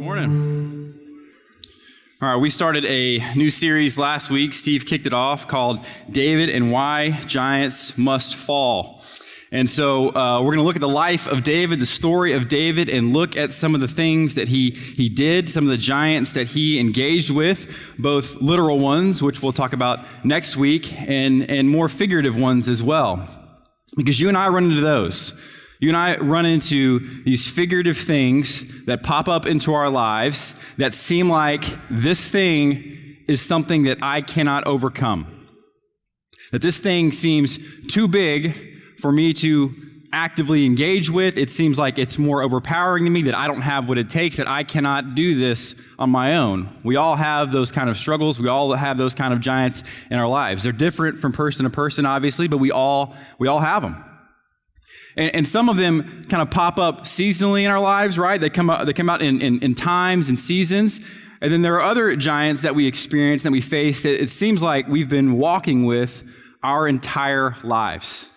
Morning. All right, we started a new series last week. Steve kicked it off called David and Why Giants Must Fall. And so we're going to look at the life of David, the story of David, and look at some of the things that he did, some of the giants that he engaged with, both literal ones, which we'll talk about next week, and more figurative ones as well. Because you and I run into those. You and I run into these figurative things that pop up into our lives that seem like this thing is something that I cannot overcome. That this thing seems too big for me to actively engage with. It seems like it's more overpowering to me, that I don't have what it takes, that I cannot do this on my own. We all have those kind of struggles. We all have those kind of giants in our lives. They're different from person to person, obviously, but we all have them. And some of them kind of pop up seasonally in our lives, right? They come out in times and seasons. And then there are other giants that we experience, that we face, that it seems like we've been walking with our entire lives,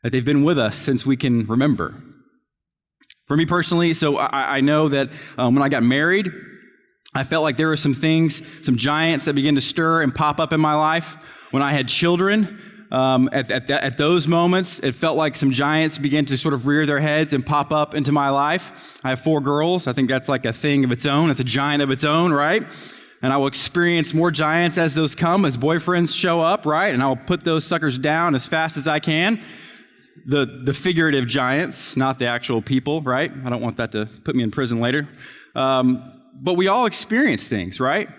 that they've been with us since we can remember. For me personally, so I know that when I got married, I felt like there were some things, some giants that began to stir and pop up in my life. When I had children, at those moments, it felt like some giants began to sort of rear their heads and pop up into my life. I have 4 girls. I think that's like a thing of its own. It's a giant of its own, right? And I will experience more giants as those come, as boyfriends show up, right? And I will put those suckers down as fast as I can. The figurative giants, not the actual people, right? I don't want that to put me in prison later. But we all experience things, right?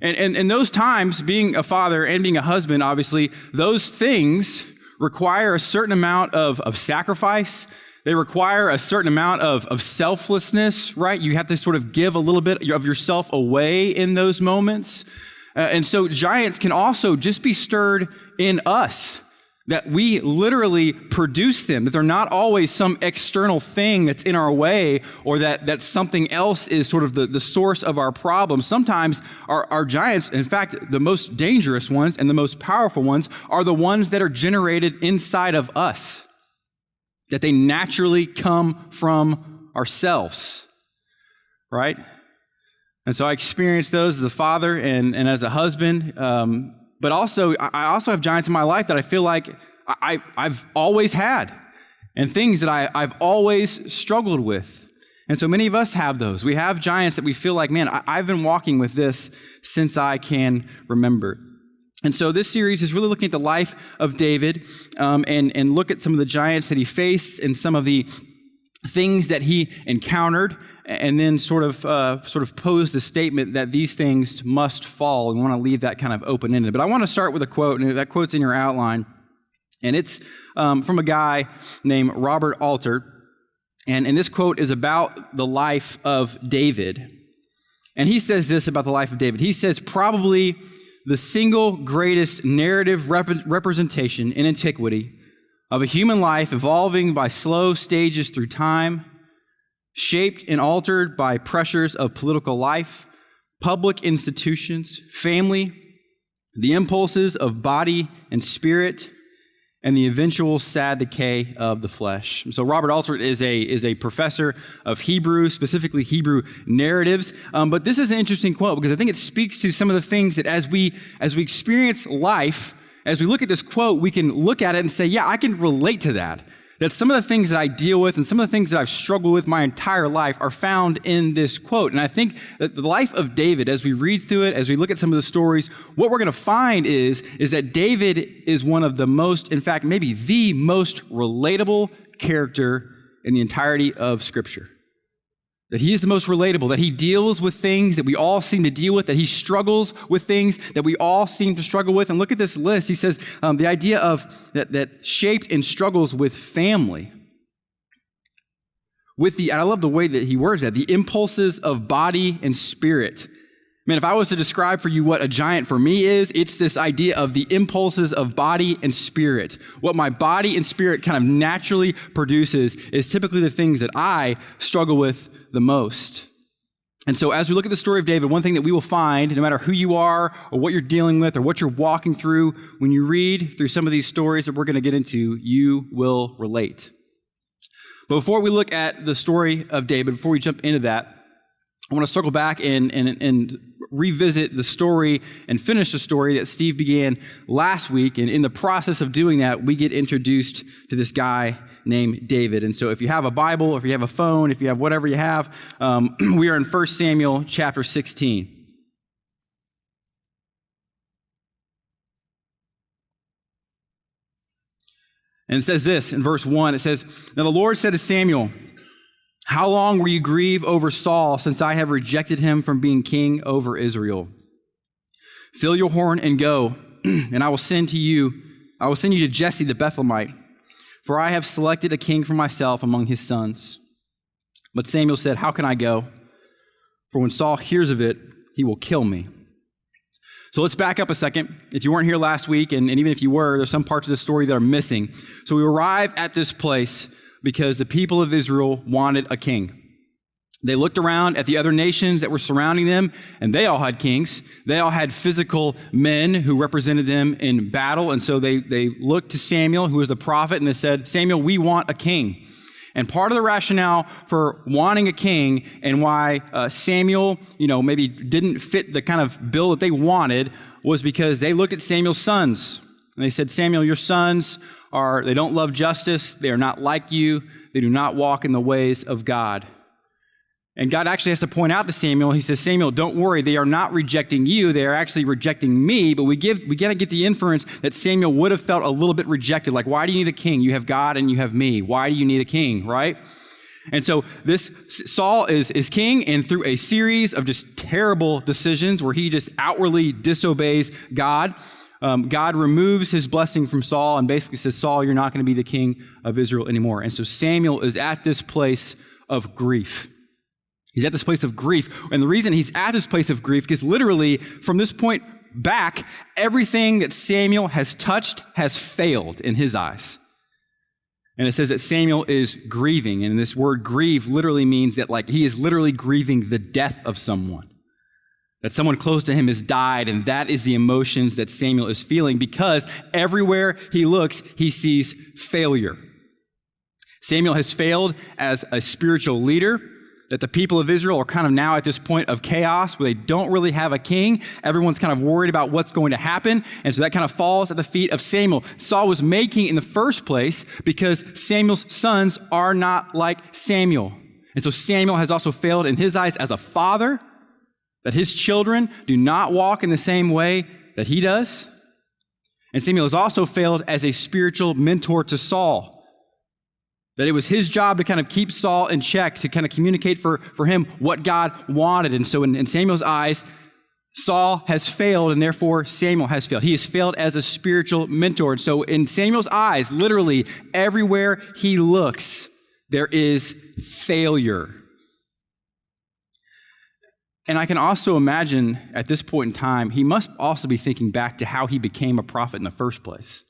And those times, being a father and being a husband, obviously, those things require a certain amount of sacrifice. They require a certain amount of selflessness, right? You have to sort of give a little bit of yourself away in those moments. And so giants can also just be stirred in us, that we literally produce them, that they're not always some external thing that's in our way, or that something else is sort of the source of our problem. Sometimes our giants, in fact, the most dangerous ones and the most powerful ones, are the ones that are generated inside of us, that they naturally come from ourselves, right? And so I experienced those as a father and as a husband. But also, I also have giants in my life that I feel like I've always had, and things that I've always struggled with. And so many of us have those. We have giants that we feel like, man, I've been walking with this since I can remember. And so this series is really looking at the life of David and look at some of the giants that he faced and some of the things that he encountered, and then sort of pose the statement that these things must fall. We want to leave that kind of open-ended. But I want to start with a quote, and that quote's in your outline, and it's from a guy named Robert Alter, and this quote is about the life of David. And he says this about the life of David. He says, probably the single greatest narrative representation in antiquity of a human life evolving by slow stages through time, shaped and altered by pressures of political life, public institutions, family, the impulses of body and spirit, and the eventual sad decay of the flesh. So Robert Alter is a professor of Hebrew, specifically Hebrew narratives. But this is an interesting quote because I think it speaks to some of the things that as we experience life, as we look at this quote, we can look at it and say, yeah, I can relate to that. That some of the things that I deal with and some of the things that I've struggled with my entire life are found in this quote. And I think that the life of David, as we read through it, as we look at some of the stories, what we're going to find is that David is one of the most, in fact, maybe the most relatable character in the entirety of Scripture. That he is the most relatable, that he deals with things that we all seem to deal with, that he struggles with things that we all seem to struggle with. And look at this list. He says the idea of that shaped and struggles with family. And I love the way that he words that, the impulses of body and spirit. Man, if I was to describe for you what a giant for me is, it's this idea of the impulses of body and spirit. What my body and spirit kind of naturally produces is typically the things that I struggle with the most. And so as we look at the story of David, one thing that we will find, no matter who you are or what you're dealing with or what you're walking through, when you read through some of these stories that we're going to get into, you will relate. But before we look at the story of David, before we jump into that, I want to circle back and revisit the story and finish the story that Steve began last week. And in the process of doing that, we get introduced to this guy named David. And so if you have a Bible, or if you have a phone, if you have whatever you have, we are in 1 Samuel chapter 16. And it says this in verse 1, it says, "Now the Lord said to Samuel, how long will you grieve over Saul, since I have rejected him from being king over Israel? Fill your horn and go, and I will send you to Jesse the Bethlehemite, for I have selected a king for myself among his sons." But Samuel said, "How can I go? For when Saul hears of it, he will kill me." So let's back up a second. If you weren't here last week, and even if you were, there's some parts of the story that are missing. So we arrive at this place because the people of Israel wanted a king. They looked around at the other nations that were surrounding them, and they all had kings. They all had physical men who represented them in battle. And so they looked to Samuel, who was the prophet, and they said, "Samuel, we want a king." And part of the rationale for wanting a king and why Samuel, maybe didn't fit the kind of bill that they wanted was because they looked at Samuel's sons. And they said, "Samuel, your sons they don't love justice. They are not like you. They do not walk in the ways of God." And God actually has to point out to Samuel, he says, "Samuel, don't worry. They are not rejecting you. They are actually rejecting me." But we got to get the inference that Samuel would have felt a little bit rejected. Like, why do you need a king? You have God and you have me. Why do you need a king, right? And so this Saul is king, and through a series of just terrible decisions where he just outwardly disobeys God, God removes his blessing from Saul and basically says, "Saul, you're not going to be the king of Israel anymore." And so Samuel is at this place of grief. He's at this place of grief. And the reason he's at this place of grief, because literally from this point back, everything that Samuel has touched has failed in his eyes. And it says that Samuel is grieving. And this word grieve literally means that he is literally grieving the death of someone. That someone close to him has died, and that is the emotions that Samuel is feeling because everywhere he looks, he sees failure. Samuel has failed as a spiritual leader, that the people of Israel are kind of now at this point of chaos where they don't really have a king. Everyone's kind of worried about what's going to happen, and so that kind of falls at the feet of Samuel. Saul was making in the first place because Samuel's sons are not like Samuel. And so Samuel has also failed in his eyes as a father, that his children do not walk in the same way that he does. And Samuel has also failed as a spiritual mentor to Saul, that it was his job to kind of keep Saul in check, to kind of communicate for him what God wanted. And so in Samuel's eyes, Saul has failed, and therefore Samuel has failed. He has failed as a spiritual mentor. And so in Samuel's eyes, literally everywhere he looks, there is failure. And I can also imagine at this point in time, he must also be thinking back to how he became a prophet in the first place.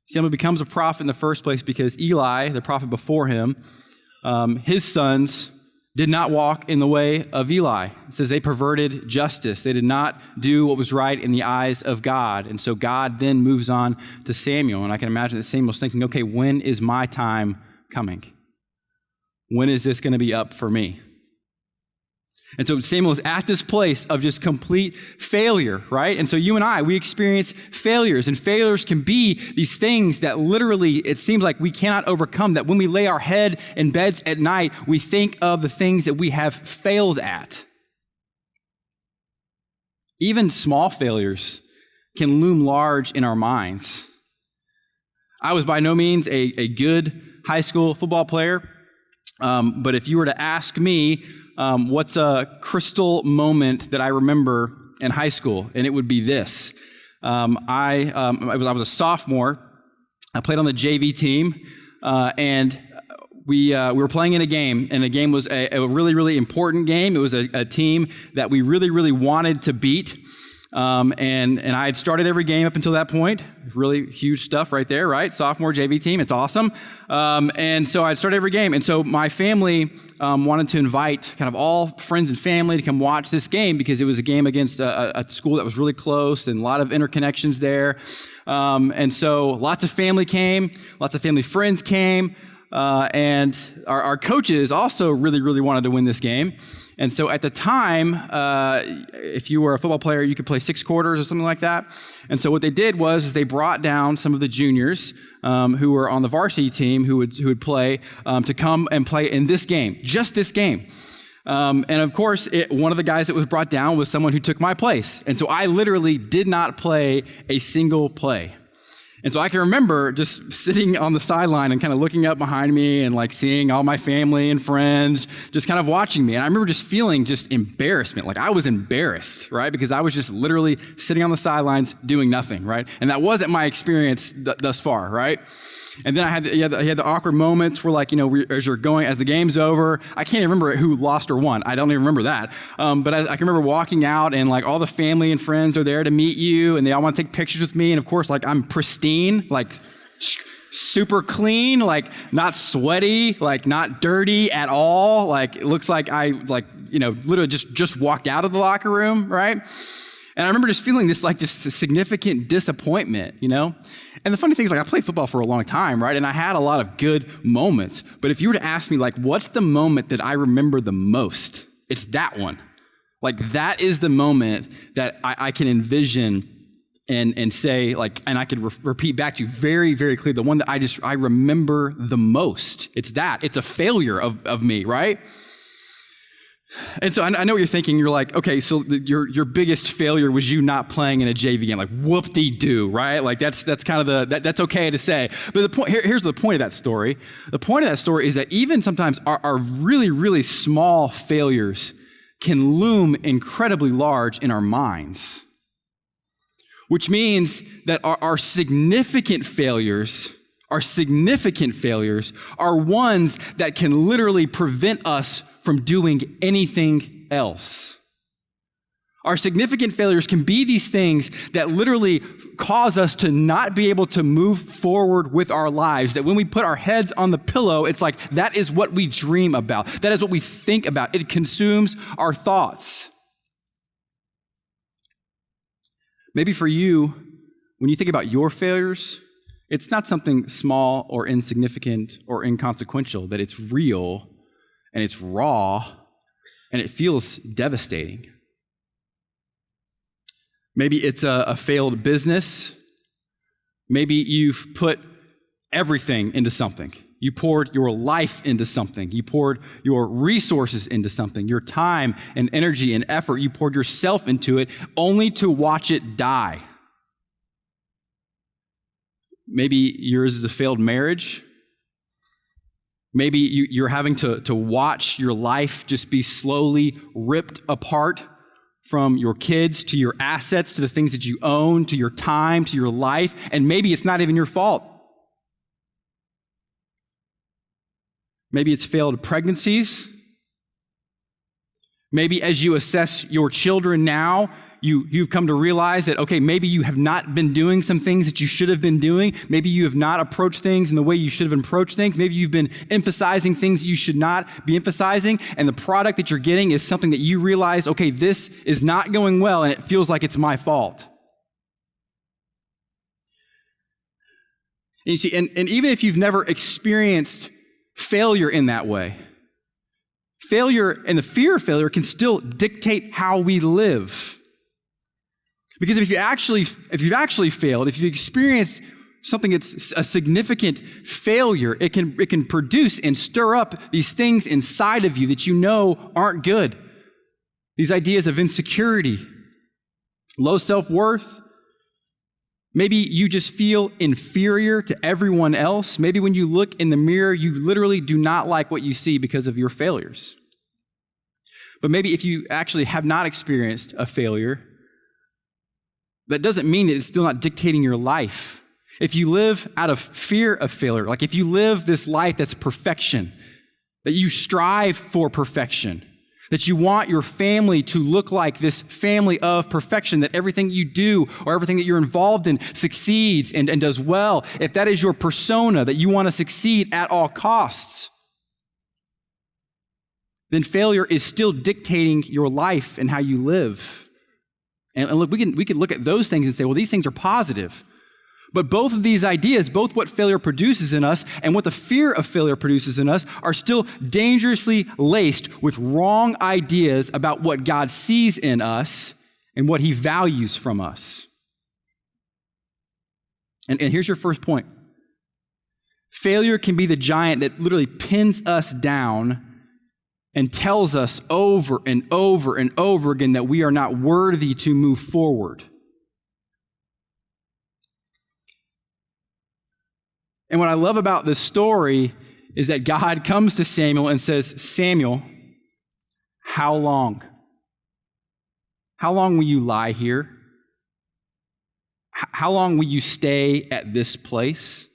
Samuel becomes a prophet in the first place because Eli, the prophet before him, his sons did not walk in the way of Eli. It says they perverted justice. They did not do what was right in the eyes of God. And so God then moves on to Samuel. And I can imagine that Samuel's thinking, okay, when is my time coming? When is this going to be up for me? And so Samuel is at this place of just complete failure, right? And so you and I, we experience failures, and failures can be these things that literally it seems like we cannot overcome, that when we lay our head in beds at night, we think of the things that we have failed at. Even small failures can loom large in our minds. I was by no means a good high school football player, but if you were to ask me, what's a crystal moment that I remember in high school? And it would be this. I was a sophomore. I played on the JV team, and we were playing in a game, and the game was a really, really important game. It was a team that we really, really wanted to beat. And I had started every game up until that point. Really huge stuff right there, right? Sophomore JV team, it's awesome. And so I'd started every game. And so my family wanted to invite kind of all friends and family to come watch this game because it was a game against a school that was really close and a lot of interconnections there. And so lots of family came, lots of family friends came. and our coaches also really, really wanted to win this game. And so at the time, if you were a football player, you could play 6 quarters or something like that. And so what they did was they brought down some of the juniors who were on the varsity team who would play to come and play in this game, just this game. And of course, one of the guys that was brought down was someone who took my place. And so I literally did not play a single play. And so I can remember just sitting on the sideline and kind of looking up behind me and like seeing all my family and friends just kind of watching me. And I remember just feeling just embarrassment. Like I was embarrassed, right? Because I was just literally sitting on the sidelines doing nothing, right? And that wasn't my experience thus far, right? And then you had the awkward moments where, like, you know, as the game's over, I can't even remember who lost or won. I don't even remember that. But I can remember walking out and like all the family and friends are there to meet you and they all want to take pictures with me. And of course, like I'm pristine, like super clean, like not sweaty, like not dirty at all. Like it looks like I literally just walked out of the locker room, right? And I remember just feeling this significant disappointment, you know? And the funny thing is, like, I played football for a long time, right? And I had a lot of good moments. But if you were to ask me, like, what's the moment that I remember the most? It's that one. Like, that is the moment that I can envision and say, like, and I could repeat back to you very, very clearly, the one that I remember the most. It's that. It's a failure of me, right? And so I know what you're thinking. You're like, okay, so your biggest failure was you not playing in a JV game. Like, whoop-de-doo, right? Like that's kind of that's okay to say. But the point here's the point of that story. The point of that story is that even sometimes our really, really small failures can loom incredibly large in our minds, which means that our significant failures are ones that can literally prevent us from doing anything else. Our significant failures can be these things that literally cause us to not be able to move forward with our lives. That when we put our heads on the pillow, it's like that is what we dream about. That is what we think about. It consumes our thoughts. Maybe for you, when you think about your failures, it's not something small or insignificant or inconsequential, that it's real and it's raw and it feels devastating. Maybe it's a failed business. Maybe you've put everything into something. You poured your life into something. You poured your resources into something, your time and energy and effort. You poured yourself into it only to watch it die. Maybe yours is a failed marriage. Maybe you're having to watch your life just be slowly ripped apart, from your kids to your assets to the things that you own to your time to your life, and maybe it's not even your fault. Maybe it's failed pregnancies. Maybe as you assess your children now, you've come to realize that, okay, maybe you have not been doing some things that you should have been doing. Maybe you have not approached things in the way you should have approached things. Maybe you've been emphasizing things that you should not be emphasizing, and the product that you're getting is something that you realize, okay, this is not going well, and it feels like it's my fault. And you see, and even if you've never experienced failure in that way, failure and the fear of failure can still dictate how we live. Because if you've actually failed, if you've experienced something that's a significant failure, it can produce and stir up these things inside of you that you know aren't good. These ideas of insecurity, low self-worth. Maybe you just feel inferior to everyone else. Maybe when you look in the mirror, you literally do not like what you see because of your failures. But maybe if you actually have not experienced a failure, that doesn't mean that it's still not dictating your life. If you live out of fear of failure, like if you live this life that's perfection, that you strive for perfection, that you want your family to look like this family of perfection, that everything you do or everything that you're involved in succeeds and does well, if that is your persona, that you want to succeed at all costs, then failure is still dictating your life and how you live. And look, we can look at those things and say, well, these things are positive. But both of these ideas, both what failure produces in us and what the fear of failure produces in us, are still dangerously laced with wrong ideas about what God sees in us and what he values from us. And here's your first point. Failure can be the giant that literally pins us down and tells us over and over and over again that we are not worthy to move forward. And what I love about this story is that God comes to Samuel and says, Samuel, how long? How long will you lie here? How long will you stay at this place?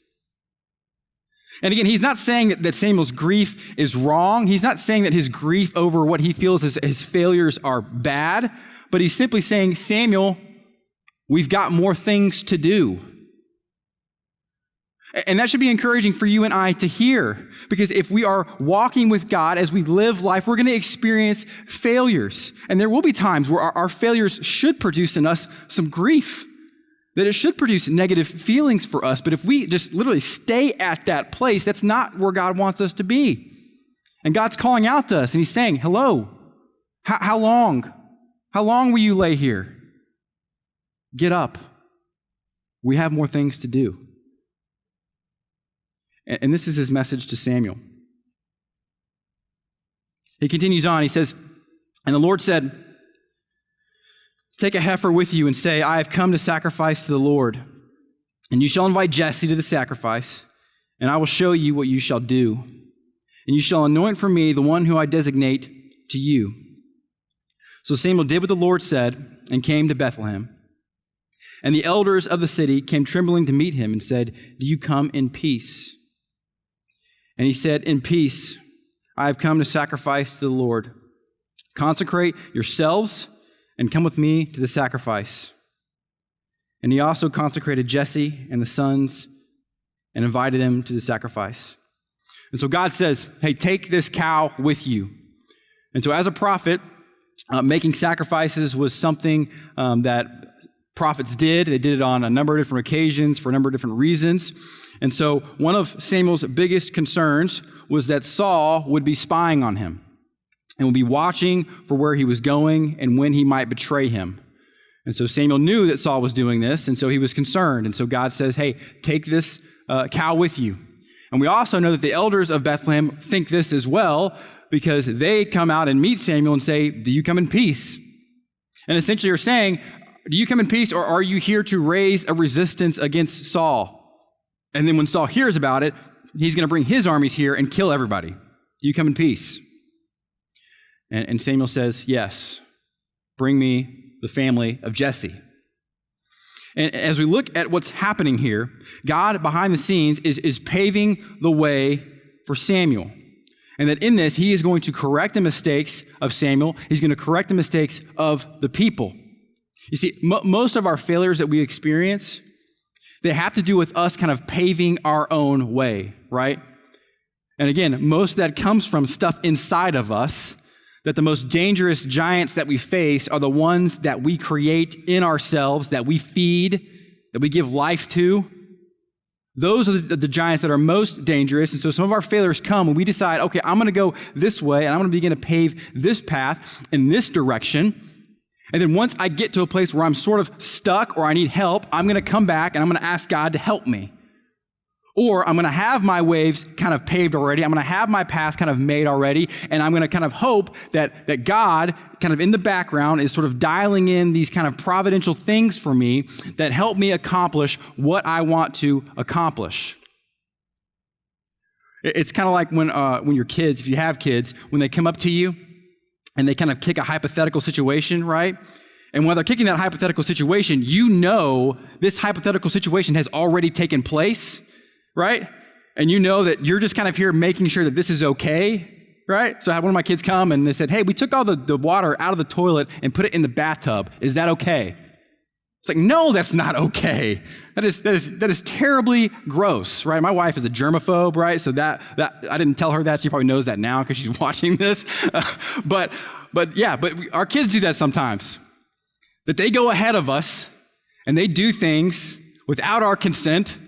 And again, he's not saying that Samuel's grief is wrong. He's not saying that his grief over what he feels as his failures are bad, but he's simply saying, Samuel, we've got more things to do. And that should be encouraging for you and I to hear, because if we are walking with God as we live life, we're going to experience failures. And there will be times where our failures should produce in us some grief, that it should produce negative feelings for us. But if we just literally stay at that place, that's not where God wants us to be. And God's calling out to us, and he's saying, hello, how long? How long will you lay here? Get up. We have more things to do. And this is his message to Samuel. He continues on. He says, and the Lord said, take a heifer with you and say, I have come to sacrifice to the Lord. And you shall invite Jesse to the sacrifice, and I will show you what you shall do. And you shall anoint for me the one who I designate to you. So Samuel did what the Lord said and came to Bethlehem. And the elders of the city came trembling to meet him and said, do you come in peace? And he said, in peace, I have come to sacrifice to the Lord. Consecrate yourselves and come with me to the sacrifice. And he also consecrated Jesse and the sons and invited them to the sacrifice. And so God says, hey, take this cow with you. And so as a prophet, making sacrifices was something that prophets did. They did it on a number of different occasions for a number of different reasons. And so one of Samuel's biggest concerns was that Saul would be spying on him and would be watching for where he was going and when he might betray him. And so Samuel knew that Saul was doing this, and so he was concerned. And so God says, hey, take this cow with you. And we also know that the elders of Bethlehem think this as well, because they come out and meet Samuel and say, do you come in peace? And essentially are saying, do you come in peace, or are you here to raise a resistance against Saul? And then when Saul hears about it, he's going to bring his armies here and kill everybody. Do you come in peace? And Samuel says, yes, bring me the family of Jesse. And as we look at what's happening here, God behind the scenes is paving the way for Samuel. And that in this, he is going to correct the mistakes of Samuel. He's going to correct the mistakes of the people. You see, most of our failures that we experience, they have to do with us kind of paving our own way, right? And again, most of that comes from stuff inside of us, that the most dangerous giants that we face are the ones that we create in ourselves, that we feed, that we give life to. Those are the giants that are most dangerous. And so some of our failures come when we decide, okay, I'm going to go this way, and I'm going to begin to pave this path in this direction. And then once I get to a place where I'm sort of stuck or I need help, I'm going to come back and I'm going to ask God to help me. Or I'm going to have my waves kind of paved already. I'm going to have my path kind of made already. And I'm going to kind of hope that God kind of in the background is sort of dialing in these kind of providential things for me that help me accomplish what I want to accomplish. It's kind of like when your kids, if you have kids, when they come up to you, and they kind of kick a hypothetical situation, right? And while they're kicking that hypothetical situation, you know this hypothetical situation has already taken place, right? And you know that you're just kind of here making sure that this is okay, right? So I had one of my kids come and they said, hey, we took all the water out of the toilet and put it in the bathtub. Is that okay? It's like, no, that's not okay. That is terribly gross, right? My wife is a germaphobe, right? So that I didn't tell her that. She probably knows that now because she's watching this. But our kids do that sometimes. That they go ahead of us and they do things without our consent.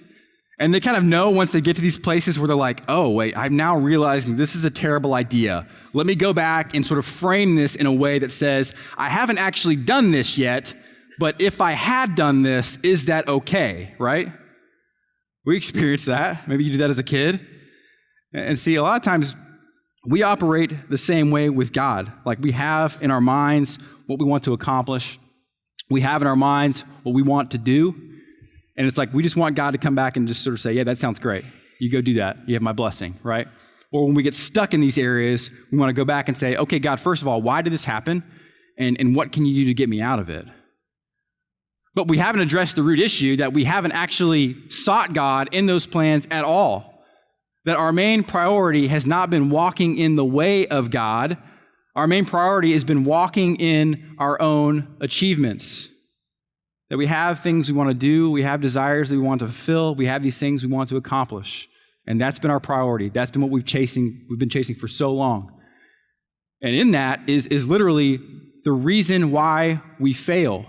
And they kind of know once they get to these places where they're like, oh, wait, I'm now realizing this is a terrible idea. Let me go back and sort of frame this in a way that says, I haven't actually done this yet, but if I had done this, is that okay, right? We experienced that. Maybe you did that as a kid. And see, a lot of times we operate the same way with God. Like we have in our minds what we want to accomplish. We have in our minds what we want to do. And it's like we just want God to come back and just sort of say, yeah, that sounds great. You go do that. You have my blessing, right? Or when we get stuck in these areas, we want to go back and say, okay, God, first of all, why did this happen? And what can you do to get me out of it? But we haven't addressed the root issue that we haven't actually sought God in those plans at all. That our main priority has not been walking in the way of God. Our main priority has been walking in our own achievements. That we have things we want to do, we have desires that we want to fulfill, we have these things we want to accomplish. And that's been our priority. That's been what we've been chasing for so long. And in that is literally the reason why we fail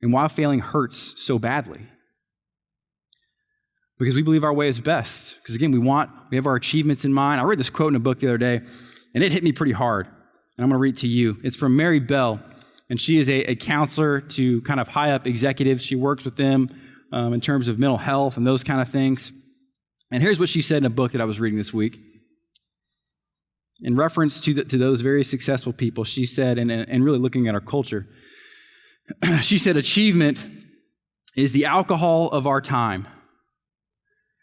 and why failing hurts so badly. Because we believe our way is best. Because again, we have our achievements in mind. I read this quote in a book the other day, and it hit me pretty hard. And I'm going to read it to you. It's from Mary Bell. And she is a counselor to kind of high up executives. She works with them in terms of mental health and those kind of things. And here's what she said in a book that I was reading this week. In reference to those very successful people, she said, and really looking at our culture, she said, achievement is the alcohol of our time.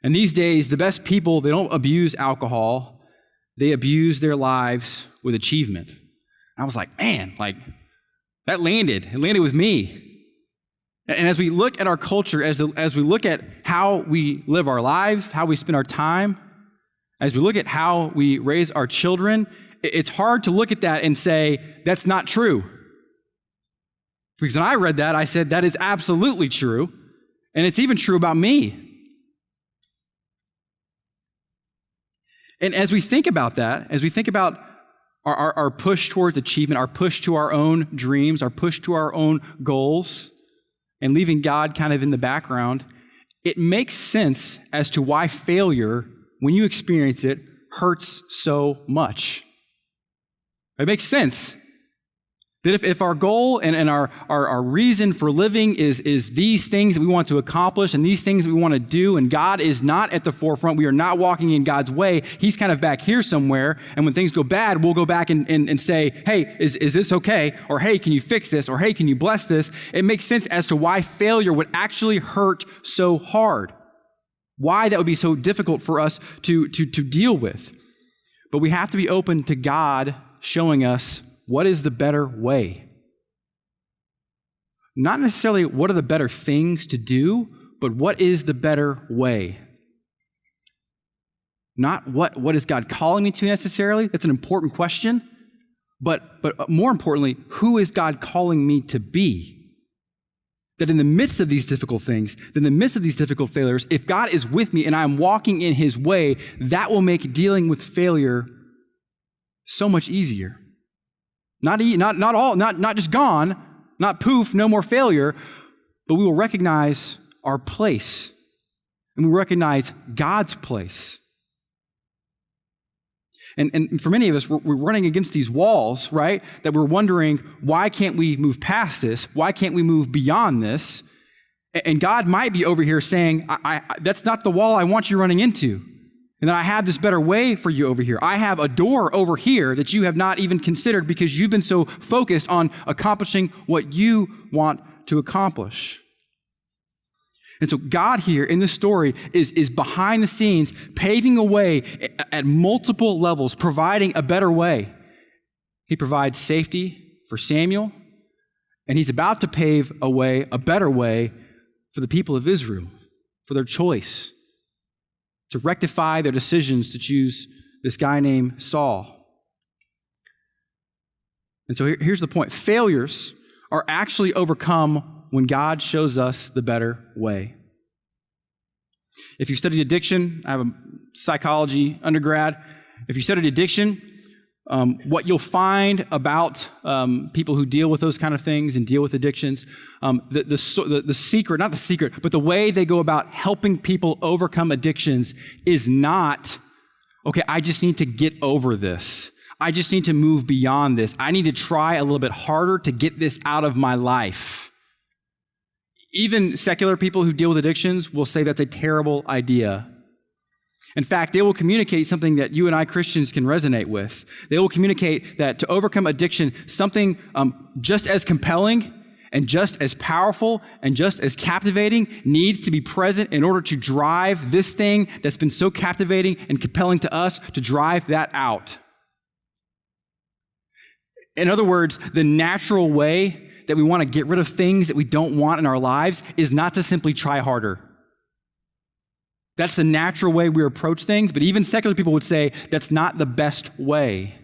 And these days, the best people, they don't abuse alcohol. They abuse their lives with achievement. I was like, man, like, that landed. It landed with me. And as we look at our culture, as we look at how we live our lives, how we spend our time, as we look at how we raise our children, it's hard to look at that and say, that's not true. Because when I read that, I said, that is absolutely true. And it's even true about me. And as we think about that, as we think about our push towards achievement, our push to our own dreams, our push to our own goals, and leaving God kind of in the background, it makes sense as to why failure, when you experience it, hurts so much. It makes sense that if our goal and our reason for living is these things that we want to accomplish and these things that we want to do, and God is not at the forefront, we are not walking in God's way, He's kind of back here somewhere, and when things go bad, we'll go back and say, hey, is this okay? Or hey, can you fix this? Or hey, can you bless this? It makes sense as to why failure would actually hurt so hard. Why that would be so difficult for us to deal with. But we have to be open to God showing us what is the better way? Not necessarily what are the better things to do, but what is the better way? Not what is God calling me to necessarily. That's an important question. But more importantly, who is God calling me to be? That in the midst of these difficult things, in the midst of these difficult failures, if God is with me and I'm walking in His way, that will make dealing with failure so much easier. Not just gone, not poof, no more failure, but we will recognize our place, and we recognize God's place. And for many of us, we're running against these walls, right? That we're wondering, why can't we move past this? Why can't we move beyond this? And God might be over here saying, that's not the wall I want you running into. And then I have this better way for you over here. I have a door over here that you have not even considered because you've been so focused on accomplishing what you want to accomplish. And so God here in this story is behind the scenes, paving a way at multiple levels, providing a better way. He provides safety for Samuel, and He's about to pave a way, a better way for the people of Israel, for their choice, to rectify their decisions to choose this guy named Saul. And so here's the point. Failures are actually overcome when God shows us the better way. If you studied addiction, I have a psychology undergrad. If you studied addiction, what you'll find about people who deal with those kind of things and deal with addictions, the secret, not the secret, but the way they go about helping people overcome addictions is not, okay, I just need to get over this. I just need to move beyond this. I need to try a little bit harder to get this out of my life. Even secular people who deal with addictions will say that's a terrible idea. In fact, they will communicate something that you and I Christians can resonate with. They will communicate that to overcome addiction, something just as compelling and just as powerful and just as captivating needs to be present in order to drive this thing that's been so captivating and compelling to us, to drive that out. In other words, the natural way that we want to get rid of things that we don't want in our lives is not to simply try harder. That's the natural way we approach things, but even secular people would say that's not the best way.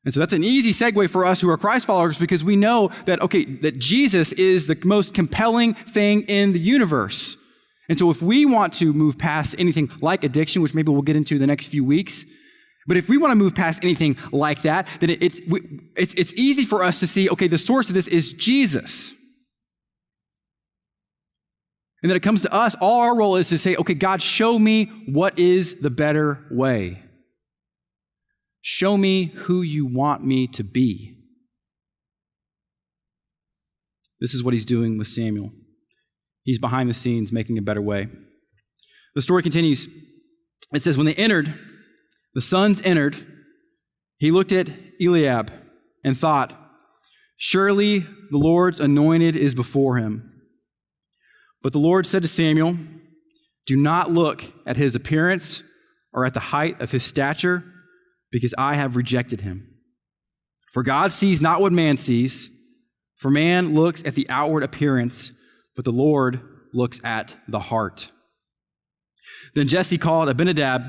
And so that's an easy segue for us who are Christ followers, because we know that, okay, that Jesus is the most compelling thing in the universe. And so if we want to move past anything like addiction, which maybe we'll get into the next few weeks, but if we want to move past anything like that, then it's easy for us to see, okay, the source of this is Jesus. And then it comes to us, all our role is to say, okay, God, show me what is the better way. Show me who you want me to be. This is what he's doing with Samuel. He's behind the scenes making a better way. The story continues. It says, when they entered, the sons entered, he looked at Eliab and thought, surely the Lord's anointed is before him. But the Lord said to Samuel, do not look at his appearance or at the height of his stature, because I have rejected him. For God sees not what man sees, for man looks at the outward appearance, but the Lord looks at the heart. Then Jesse called Abinadab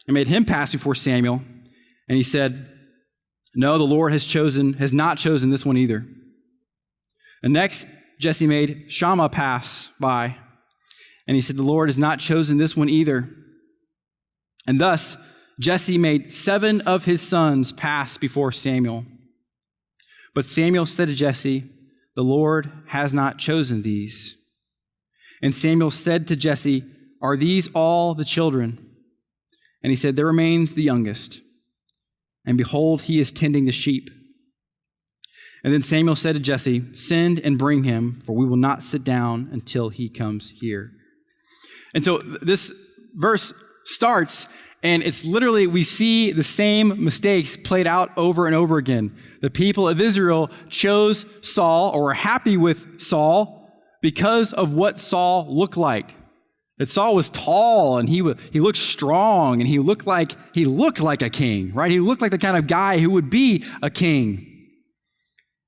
and made him pass before Samuel, and he said, no, the Lord has not chosen this one either. And next, Jesse made Shammah pass by, and he said, the Lord has not chosen this one either. And thus, Jesse made 7 of his sons pass before Samuel. But Samuel said to Jesse, the Lord has not chosen these. And Samuel said to Jesse, are these all the children? And he said, there remains the youngest. And behold, he is tending the sheep. And then Samuel said to Jesse, send and bring him, for we will not sit down until he comes here. And so this verse starts, and it's literally, we see the same mistakes played out over and over again. The people of Israel chose Saul, or were happy with Saul, because of what Saul looked like. That Saul was tall, and he looked strong, and he looked like a king, right? He looked like the kind of guy who would be a king.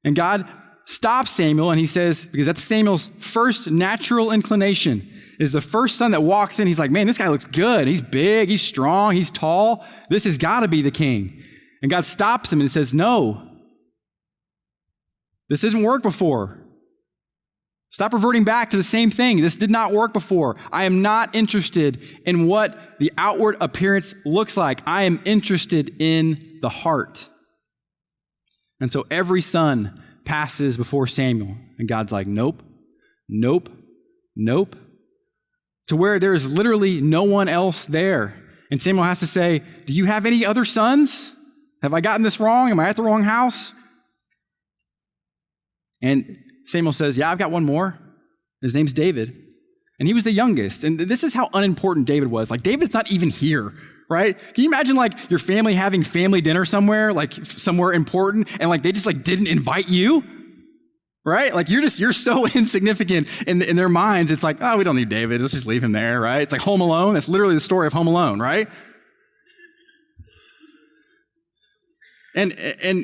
And God stops Samuel, and he says, because that's Samuel's first natural inclination, is the first son that walks in, he's like, man, this guy looks good. He's big, he's strong, he's tall. This has got to be the king. And God stops him and says, no, this didn't work before. Stop reverting back to the same thing. This did not work before. I am not interested in what the outward appearance looks like. I am interested in the heart. And so every son passes before Samuel, and God's like, nope, nope, nope, to where there's literally no one else there. And Samuel has to say, do you have any other sons? Have I gotten this wrong? Am I at the wrong house? And Samuel says, yeah, I've got one more. His name's David. And he was the youngest. And this is how unimportant David was. Like, David's not even here. Right? Can you imagine like your family having family dinner somewhere, like somewhere important, and like they just like didn't invite you? Right? Like you're so insignificant in their minds. It's like, oh, we don't need David. Let's just leave him there, right? It's like Home Alone. That's literally the story of Home Alone, right? And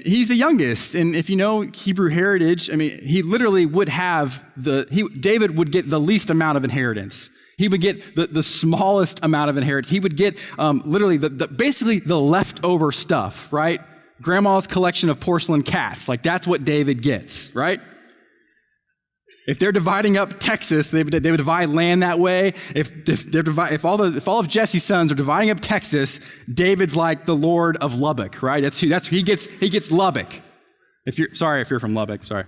he's the youngest. And if you know Hebrew heritage, I mean, he literally would have David would get the least amount of inheritance. He would get the smallest amount of inheritance. He would get literally basically the leftover stuff, right? Grandma's collection of porcelain cats. Like that's what David gets, right? If they're dividing up Texas, they would divide land that way. If all of Jesse's sons are dividing up Texas, David's like the Lord of Lubbock, right? He gets Lubbock. If you're from Lubbock, sorry.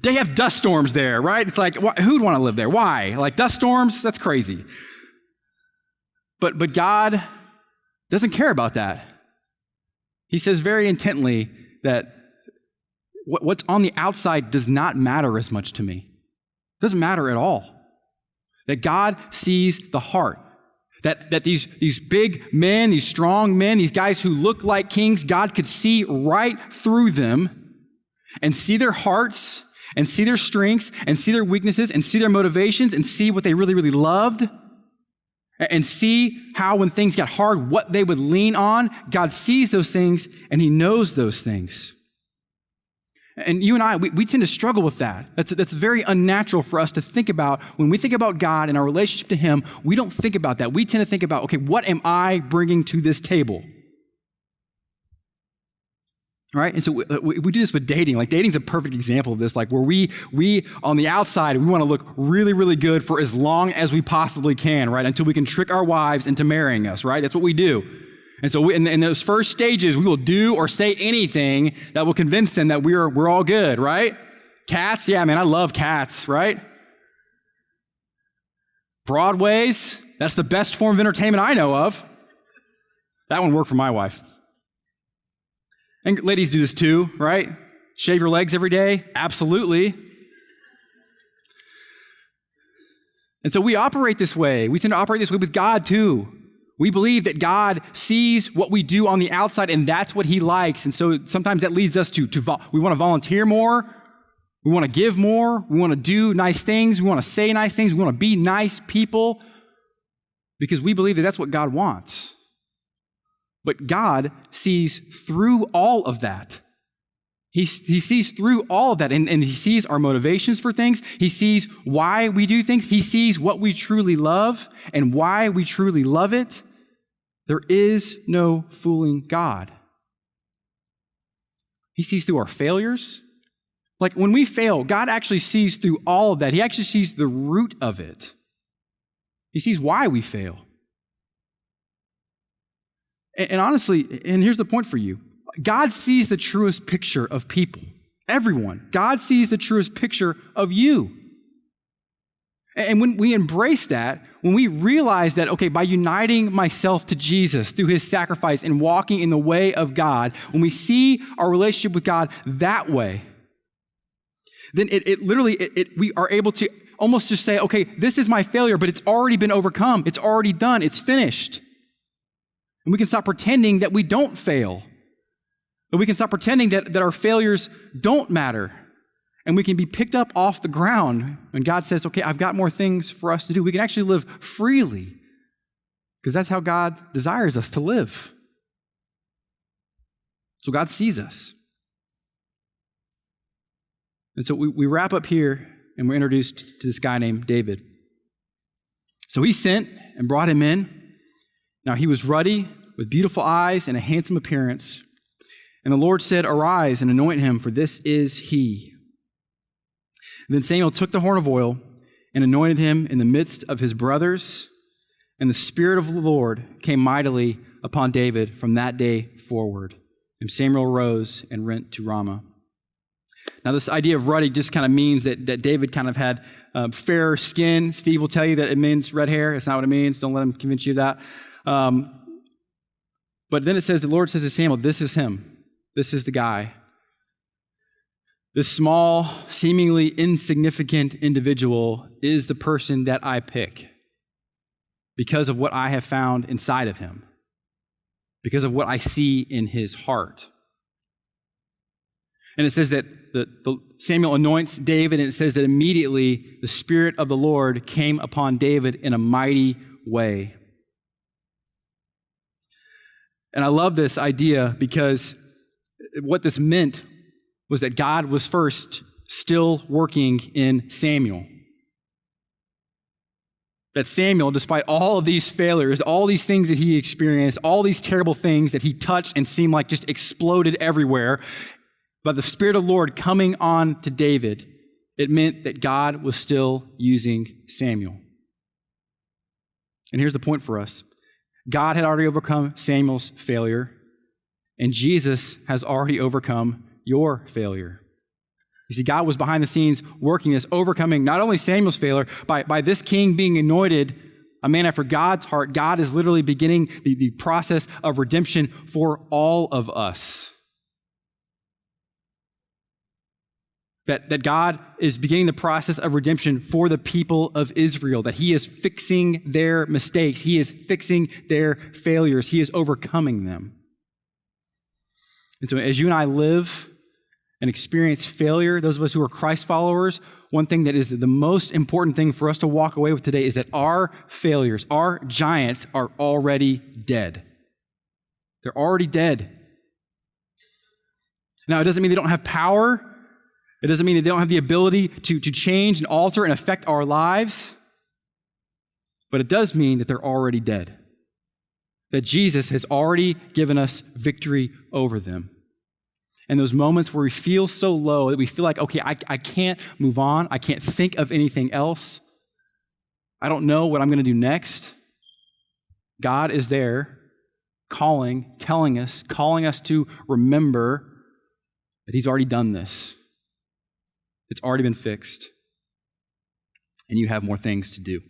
They have dust storms there, right? It's like, who'd want to live there? Why? Like dust storms? That's crazy. But God doesn't care about that. He says very intently that what's on the outside does not matter as much to me. It doesn't matter at all. That God sees the heart. That these big men, these strong men, these guys who look like kings, God could see right through them and see their hearts and see their strengths and see their weaknesses and see their motivations and see what they really, really loved and see how when things got hard, what they would lean on. God sees those things and he knows those things. And you and I, we tend to struggle with that. That's very unnatural for us to think about. When we think about God and our relationship to him, we don't think about that. We tend to think about, okay, what am I bringing to this table? Right? And so we do this with dating. Like dating's a perfect example of this, like where we on the outside, we want to look really, really good for as long as we possibly can, right? Until we can trick our wives into marrying us, right? That's what we do. And so in those first stages, we will do or say anything that will convince them that we're all good, right? Cats, yeah, man, I love cats, right? Broadways, that's the best form of entertainment I know of. That one worked for my wife. And ladies do this too, right? Shave your legs every day? Absolutely. And so we operate this way. We tend to operate this way with God too. We believe that God sees what we do on the outside, and that's what he likes. And so sometimes that leads us to we want to volunteer more. We want to give more. We want to do nice things. We want to say nice things. We want to be nice people because we believe that that's what God wants. But God sees through all of that. He sees through all of that, and he sees our motivations for things. He sees why we do things. He sees what we truly love and why we truly love it. There is no fooling God. He sees through our failures. Like when we fail, God actually sees through all of that. He actually sees the root of it. He sees why we fail. And honestly, and here's the point for you. God sees the truest picture of people. Everyone. God sees the truest picture of you. And when we embrace that, when we realize that, okay, by uniting myself to Jesus through his sacrifice and walking in the way of God, when we see our relationship with God that way, then we are able to almost just say, okay, this is my failure, but it's already been overcome. It's already done. It's finished. And we can stop pretending that we don't fail. That we can stop pretending that our failures don't matter. And we can be picked up off the ground when God says, okay, I've got more things for us to do. We can actually live freely because that's how God desires us to live. So God sees us. And so we wrap up here and we're introduced to this guy named David. So he sent and brought him in. Now he was ruddy with beautiful eyes and a handsome appearance. And the Lord said, arise and anoint him, for this is he. And then Samuel took the horn of oil and anointed him in the midst of his brothers. And the Spirit of the Lord came mightily upon David from that day forward. And Samuel rose and went to Ramah. Now, this idea of ruddy just kind of means that David kind of had fair skin. Steve will tell you that it means red hair. It's not what it means. Don't let him convince you of that. But then it says, the Lord says to Samuel, this is him. This is the guy. This small, seemingly insignificant individual is the person that I pick because of what I have found inside of him, because of what I see in his heart. And it says that Samuel anoints David, and it says that immediately the Spirit of the Lord came upon David in a mighty way. And I love this idea because what this meant was that God was first still working in Samuel. That Samuel, despite all of these failures, all these things that he experienced, all these terrible things that he touched and seemed like just exploded everywhere, by the Spirit of the Lord coming on to David It meant that God was still using Samuel. And here's the point for us. God had already overcome Samuel's failure, and Jesus has already overcome your failure. You see, God was behind the scenes working this, overcoming not only Samuel's failure, by this king being anointed, a man after God's heart. God is literally beginning the process of redemption for all of us. That God is beginning the process of redemption for the people of Israel, that he is fixing their mistakes. He is fixing their failures. He is overcoming them. And so as you and I live and experience failure, those of us who are Christ followers, one thing that is the most important thing for us to walk away with today is that our failures, our giants are already dead. They're already dead. Now, it doesn't mean they don't have power. It doesn't mean that they don't have the ability to change and alter and affect our lives, but it does mean that they're already dead. That Jesus has already given us victory over them. And those moments where we feel so low that we feel like, okay, I can't move on. I can't think of anything else. I don't know what I'm going to do next. God is there calling, telling us, calling us to remember that he's already done this. It's already been fixed, and you have more things to do.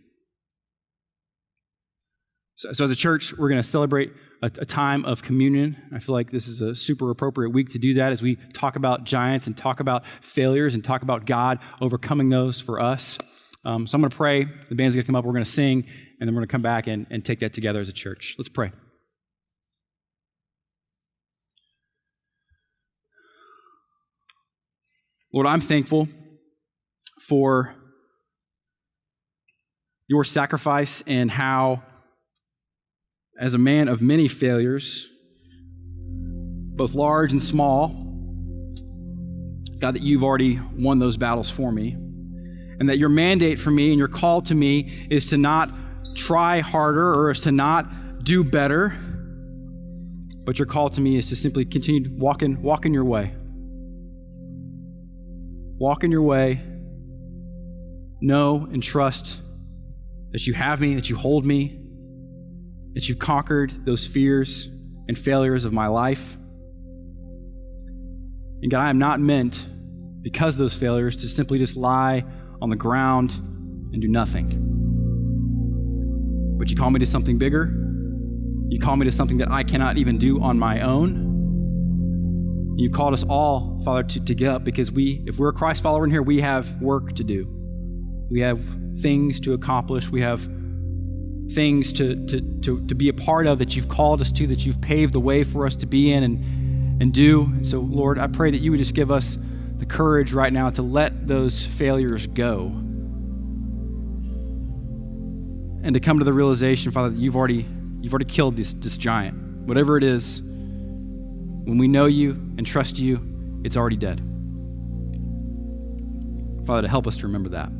So as a church, we're going to celebrate a time of communion. I feel like this is a super appropriate week to do that as we talk about giants and talk about failures and talk about God overcoming those for us. So I'm going to pray. The band's going to come up. We're going to sing, and then we're going to come back and take that together as a church. Let's pray. Lord, I'm thankful for your sacrifice and how, as a man of many failures, both large and small, God, that you've already won those battles for me, and that your mandate for me and your call to me is to not try harder or is to not do better, but your call to me is to simply continue walking your way. Walk in your way, know and trust that you have me, that you hold me, that you've conquered those fears and failures of my life. And God, I am not meant, because of those failures, to simply just lie on the ground and do nothing. But you call me to something bigger. You call me to something that I cannot even do on my own. You called us all, Father, to get up, because if we're a Christ follower in here, we have work to do. We have things to accomplish. We have things to be a part of that you've called us to, that you've paved the way for us to be in and do. And so, Lord, I pray that you would just give us the courage right now to let those failures go and to come to the realization, Father, that you've already killed this giant. Whatever it is, when we know you and trust you, it's already dead. Father, to help us to remember that.